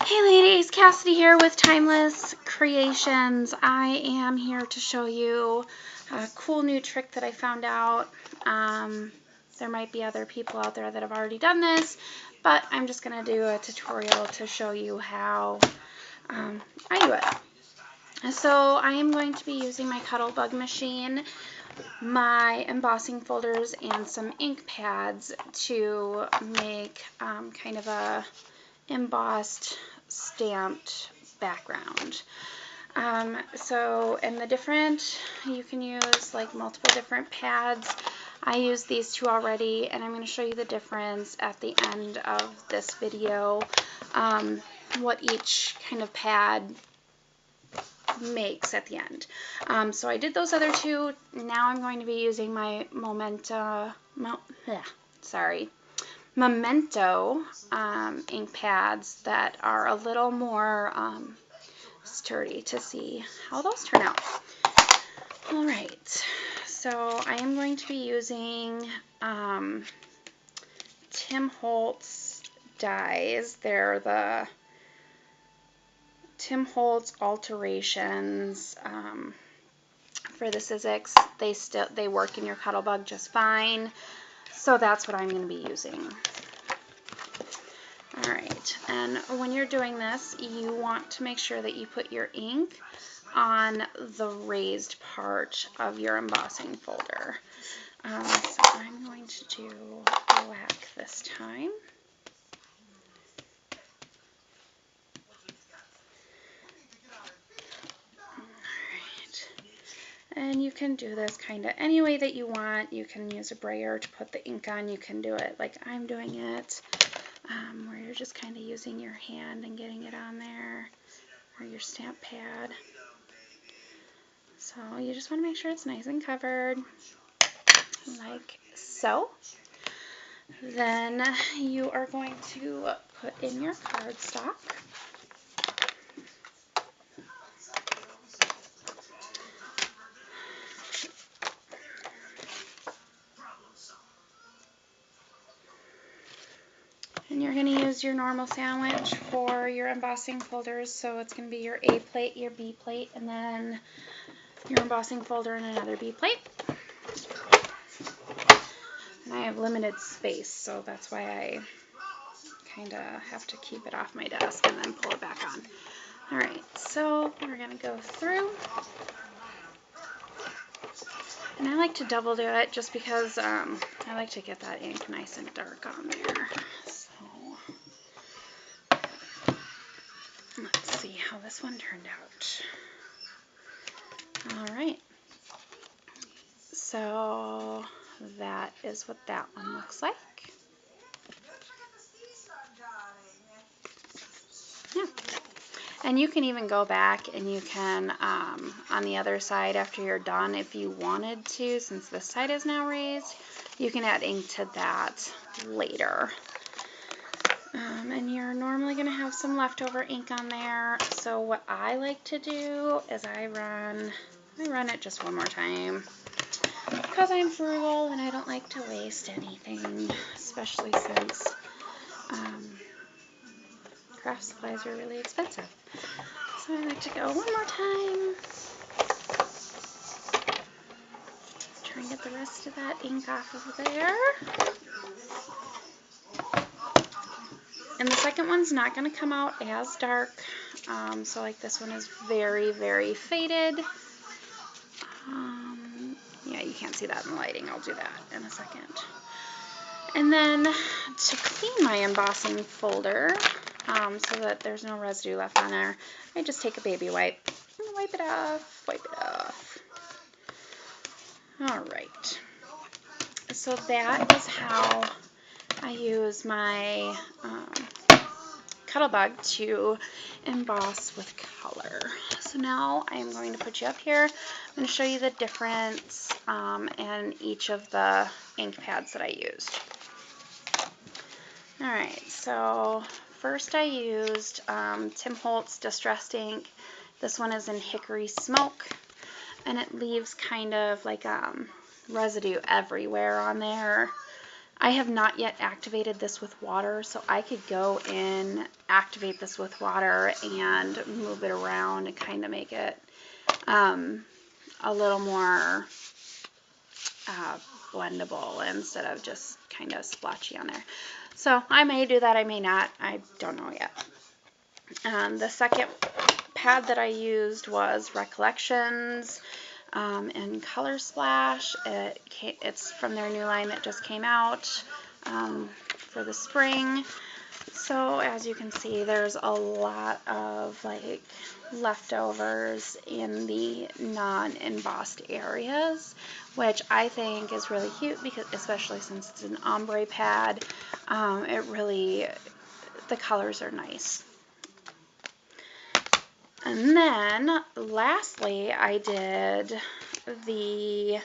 Hey ladies, Cassidy here with Timeless Creations. I am here to show you a cool new trick that I found out. There might be other people out there that have already done this, but I'm just going to do a tutorial to show you how I do it. So I am going to be using my cuddlebug machine, my embossing folders, and some ink pads to make kind of a embossed stamped background. And the different, you can use like multiple different pads. I use these two already, and I'm going to show you the difference at the end of this video, what each kind of pad makes at the end. So I did those other two. Now I'm going to be using my Memento ink pads that are a little more sturdy to see how those turn out. Alright, so I am going to be using Tim Holtz dies. They're the Tim Holtz alterations for the Sizzix. They work in your cuddlebug just fine. So that's what I'm going to be using. Alright, and when you're doing this, you want to make sure that you put your ink on the raised part of your embossing folder. So I'm going to do black this time. And you can do this kind of any way that you want. You can use a brayer to put the ink on. You can do it like I'm doing it, where you're just kind of using your hand and getting it on there, or your stamp pad. So you just want to make sure it's nice and covered, like so. Then you are going to put in your cardstock. And you're going to use your normal sandwich for your embossing folders. So it's going to be your A plate, your B plate, and then your embossing folder and another B plate. And I have limited space, so that's why I kind of have to keep it off my desk and then pull it back on. Alright, so we're going to go through. And I like to double do it just because I like to get that ink nice and dark on there. So let's see how this one turned out. Alright, so that is what that one looks like. Yeah. And you can even go back and you can, on the other side after you're done, if you wanted to, since this side is now raised, you can add ink to that later. And you're normally going to have some leftover ink on there. So what I like to do is I run it just one more time because I'm frugal and I don't like to waste anything, especially since craft supplies are really expensive. So I like to go one more time. Try and get the rest of that ink off of there. And the second one's not going to come out as dark. So like this one is very, very faded. Yeah, you can't see that in the lighting. I'll do that in a second. And then to clean my embossing folder, so that there's no residue left on there, I just take a baby wipe and wipe it off, Alright, so that is how I use my cuddlebug to emboss with color. So now I am going to put you up here. I'm going to show you the difference in each of the ink pads that I used. Alright, so first I used Tim Holtz Distressed Ink. This one is in Hickory Smoke, and it leaves kind of like residue everywhere on there. I have not yet activated this with water, so I could go in, activate this with water, and move it around and kind of make it a little more blendable instead of just kind of splotchy on there. So I may do that, I may not, I don't know yet. The second pad that I used was Recollections and Color Splash. It's from their new line that just came out for the spring. So as you can see, there's a lot of like leftovers in the non-embossed areas, which I think is really cute because, especially since it's an ombre pad, the colors are nice. And then lastly, I did the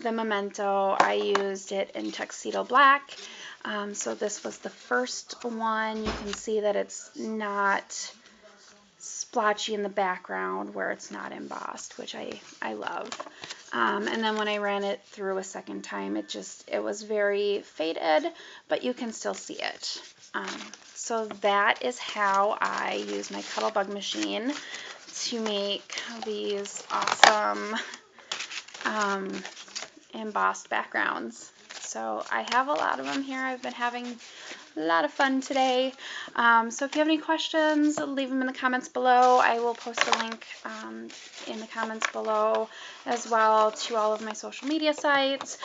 Memento. I used it in Tuxedo Black. So this was the first one. You can see that it's not splotchy in the background where it's not embossed, which I love. And then when I ran it through a second time, it was very faded, but you can still see it. So that is how I use my cuddlebug machine to make these awesome embossed backgrounds. So I have a lot of them here. I've been having a lot of fun today. So if you have any questions, leave them in the comments below. I will post a link in the comments below as well to all of my social media sites.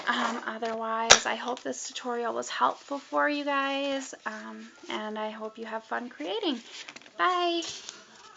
Otherwise, I hope this tutorial was helpful for you guys, and I hope you have fun creating. Bye!